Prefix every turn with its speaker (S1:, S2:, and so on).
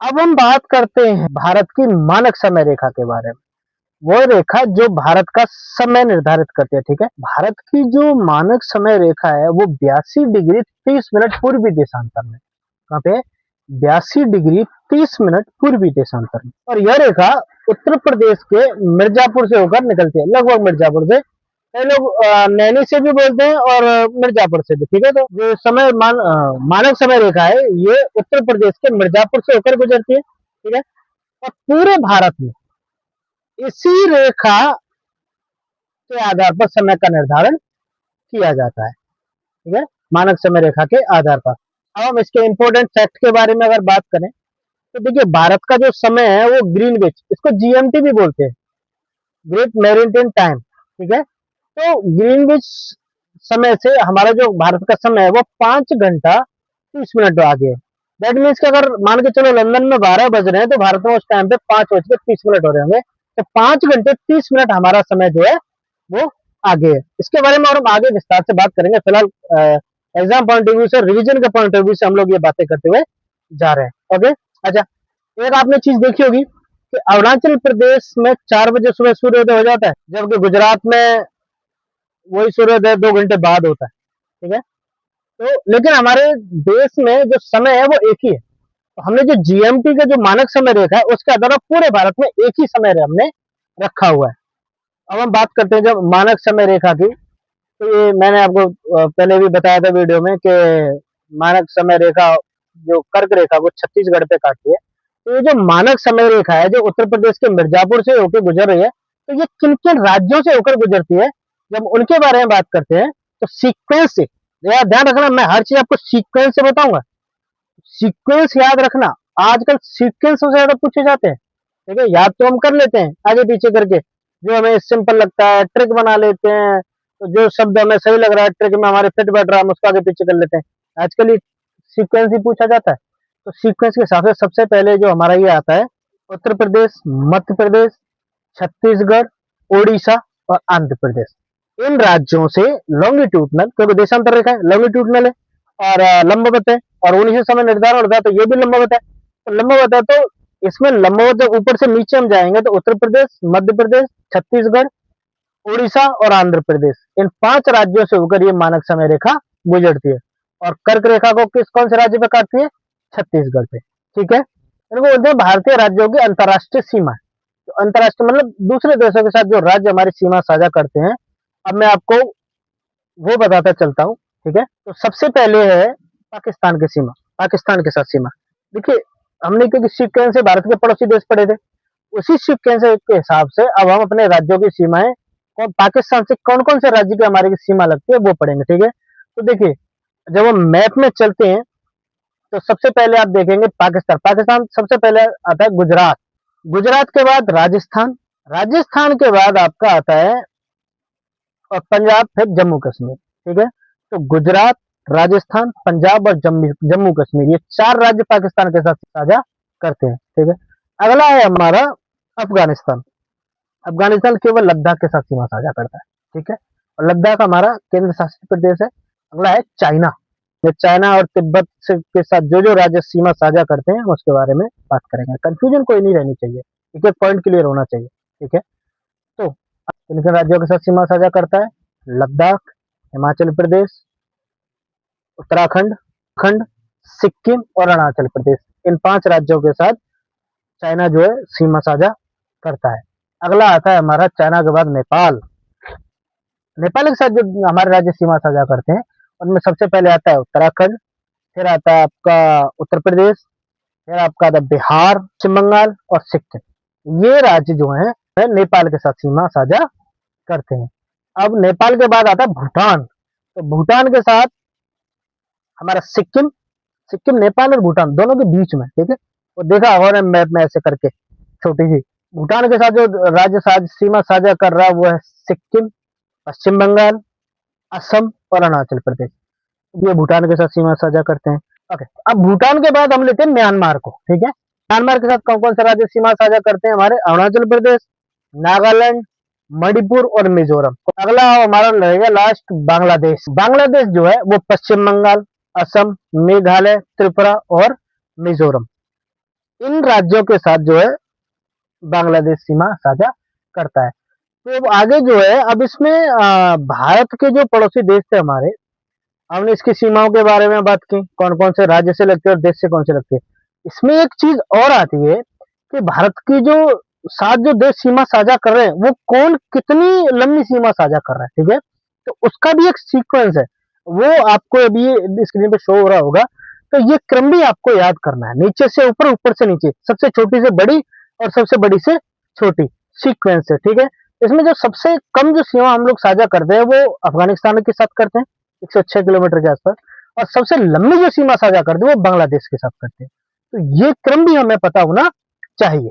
S1: अब हम बात करते हैं भारत की मानक समय रेखा के बारे में। वो रेखा जो भारत का समय निर्धारित करती है, ठीक है? भारत की जो मानक समय रेखा है वो 82 डिग्री 30 मिनट पूर्वी देशांतर में। कहाँ पे? 82 डिग्री 30 मिनट पूर्वी देशांतर में। और यह रेखा उत्तर प्रदेश के मिर्जापुर से होकर निकलती है, लगभग मिर्जापुर से। कई लोग नैनी से भी बोलते हैं और मिर्जापुर से भी, ठीक है? तो जो मानक समय रेखा है ये उत्तर प्रदेश के मिर्जापुर से होकर गुजरती है, ठीक है? और पूरे भारत में इसी रेखा के आधार पर समय का निर्धारण किया जाता है, ठीक है? मानक समय रेखा के आधार पर। अब हम इसके इंपॉर्टेंट फैक्ट के बारे में अगर बात करें तो देखिए, भारत का जो समय है वो ग्रीनविच, इसको जीएमटी भी बोलते हैं, ग्रेट मेरिडियन टाइम, ठीक है? तो ग्रीनविच समय से हमारा जो भारत का समय है वो 5 घंटा 30 मिनट आगे है। दैट मीन्स कि अगर मान के चलो लंदन में 12 बज रहे हैं तो भारत में उस टाइम पे 5 बज के 30 मिनट हो रहे होंगे। तो 5 घंटे 30 मिनट हमारा समय जो है वो आगे है। इसके बारे में और हम आगे विस्तार से बात करेंगे। फिलहाल एग्जाम पॉइंट ऑफ व्यू से, रिवीजन के पॉइंट ऑफ व्यू से हम लोग ये बातें करते हुए जा रहे हैं। ओके, अच्छा, एक आपने चीज देखी होगी कि अरुणाचल प्रदेश में 4 बजे सुबह सूर्योदय हो जाता है, जबकि गुजरात में वही सूर्योदय 2 घंटे बाद होता है, ठीक है? तो लेकिन हमारे देश में जो समय है वो एक ही है। तो हमने जो जीएमटी का जो मानक समय रेखा है उसके आधार पर पूरे भारत में एक ही समय हमने रखा हुआ है। अब हम बात करते हैं जब मानक समय रेखा की, तो ये मैंने आपको पहले भी बताया था वीडियो में कि मानक समय रेखा जो कर्क रेखा वो छत्तीसगढ़ पे काटती है। तो ये जो मानक समय रेखा है जो उत्तर प्रदेश के मिर्जापुर से होकर गुजर रही है, तो ये किन किन राज्यों से होकर गुजरती है, जब उनके बारे में बात करते हैं तो सीक्वेंस से, यार ध्यान रखना, मैं हर चीज आपको सीक्वेंस से बताऊंगा। सीक्वेंस याद रखना, आजकल सीक्वेंस सबसे ज्यादा पूछे जाते हैं, ठीक है? याद तो हम कर लेते हैं आगे पीछे करके, जो हमें सिंपल लगता है ट्रिक बना लेते हैं, तो जो शब्द हमें सही लग रहा है ट्रिक में हमारे फिट बैठ रहा है हम उसको आगे पीछे कर लेते हैं। आजकल ये सीक्वेंस ही पूछा जाता है। तो सीक्वेंस के हिसाब से सबसे पहले जो हमारा ये आता है, उत्तर प्रदेश, मध्य प्रदेश, छत्तीसगढ़, उड़ीसा और आंध्र प्रदेश। इन राज्यों से लॉन्गिट्यूडनल, क्योंकि देशांतर रेखा है, लॉन्गिट्यूडनल है और लंबवत है, और उन्हीं से समय निर्धारण होता है, तो ये भी लंबवत है। तो लंबवत है तो इसमें लंबवत जब ऊपर से नीचे हम जाएंगे तो उत्तर प्रदेश, मध्य प्रदेश, छत्तीसगढ़, उड़ीसा और आंध्र प्रदेश, इन 5 राज्यों से होकर ये मानक समय रेखा गुजरती है। और कर्क रेखा को किस कौन से राज्य पे काटती है? छत्तीसगढ़ पे, ठीक है? इनको बोलते हैं भारतीय राज्यों की अंतर्राष्ट्रीय सीमा। तो अंतर्राष्ट्रीय मतलब दूसरे देशों के साथ जो राज्य हमारी सीमा साझा करते हैं। अब मैं आपको वो बताता चलता हूँ, ठीक है? तो सबसे पहले है पाकिस्तान की सीमा, पाकिस्तान के साथ सीमा। देखिए, हमने क्योंकि सीक्वेंस से भारत के पड़ोसी देश पढ़े थे, उसी सीक्वेंस के हिसाब से अब हम अपने राज्यों की सीमाएं कौन पाकिस्तान से कौन कौन से राज्य की हमारी सीमा लगती है वो पढ़ेंगे, ठीक है? तो देखिए, जब हम मैप में चलते हैं तो सबसे पहले आप देखेंगे पाकिस्तान, पाकिस्तान सबसे पहले आता है गुजरात, गुजरात के बाद राजस्थान, राजस्थान के बाद आपका आता है और पंजाब, फिर जम्मू कश्मीर, ठीक है? तो गुजरात, राजस्थान, पंजाब और जम्मू कश्मीर, ये 4 राज्य पाकिस्तान के साथ साझा करते हैं, ठीक है? अगला है हमारा अफगानिस्तान, अफगानिस्तान केवल लद्दाख के साथ सीमा साझा करता है, ठीक है? और लद्दाख हमारा केंद्र शासित प्रदेश है। अगला है चाइना, ये चाइना और तिब्बत से के साथ जो जो राज्य सीमा साझा करते हैं हम उसके बारे में बात करेंगे। कंफ्यूजन कोई नहीं रहनी चाहिए, एक एक पॉइंट क्लियर होना चाहिए, ठीक है? तो किन किन राज्यों के साथ सीमा साझा करता है? लद्दाख, हिमाचल प्रदेश, उत्तराखंड, खंड, सिक्किम और अरुणाचल प्रदेश, इन 5 राज्यों के साथ चाइना जो है सीमा साझा करता है। अगला आता है हमारा चाइना के बाद नेपाल, नेपाल के साथ जो हमारे राज्य सीमा साझा करते हैं उनमें सबसे पहले आता है उत्तराखंड, फिर आता है आपका उत्तर प्रदेश, फिर आपका आता है बिहार, पश्चिम बंगाल और सिक्किम। ये राज्य जो है नेपाल के साथ सीमा साझा करते हैं। अब नेपाल के बाद आता है भूटान, तो भूटान के साथ हमारा सिक्किम, सिक्किम नेपाल और भूटान दोनों के बीच में, ठीक है? वो देखा होगा मैप में ऐसे करके छोटी सी। भूटान के साथ जो राज्य सीमा साझा कर रहा है वो है सिक्किम, पश्चिम बंगाल, असम और अरुणाचल प्रदेश, ये भूटान के साथ सीमा साझा करते हैं। ओके, अब भूटान के बाद हम लेते हैं म्यांमार को, ठीक है? म्यांमार के साथ कौन कौन से राज्य सीमा साझा करते हैं? हमारे अरुणाचल प्रदेश, नागालैंड, मणिपुर और मिजोरम। तो अगला हमारा रहेगा लास्ट बांग्लादेश, बांग्लादेश जो है वो पश्चिम बंगाल, असम, मेघालय, त्रिपुरा और मिजोरम, इन राज्यों के साथ जो है बांग्लादेश सीमा साझा करता है। तो अब आगे जो है, अब इसमें भारत के जो पड़ोसी देश थे हमारे, हमने इसकी सीमाओं के बारे में बात की, कौन-कौन से राज्य से लगती है और देश से कौन से लगती है। इसमें एक चीज़ और आती है कि भारत की जो साथ जो देश सीमा साझा कर रहे हैं, वो कौन कितनी लंबी सीमा साझा कर रहा है, ठीक है? तो उसका भी एक सीक्वेंस है, वो आपको अभी स्क्रीन पे शो हो रहा होगा। तो ये क्रम भी आपको याद करना है, नीचे से ऊपर, ऊपर से नीचे, सबसे छोटी से बड़ी और सबसे बड़ी से छोटी, सीक्वेंस है, ठीक है? इसमें जो सबसे कम जो सीमा हम लोग साझा करते हैं, वो अफ़गानिस्तान के साथ करते हैं, 106 किलोमीटर के आसपास, और सबसे लंबी जो सीमा साझा करते हैं, वो बांग्लादेश के साथ करते हैं। तो ये क्रम भी हमें पता होना चाहिए।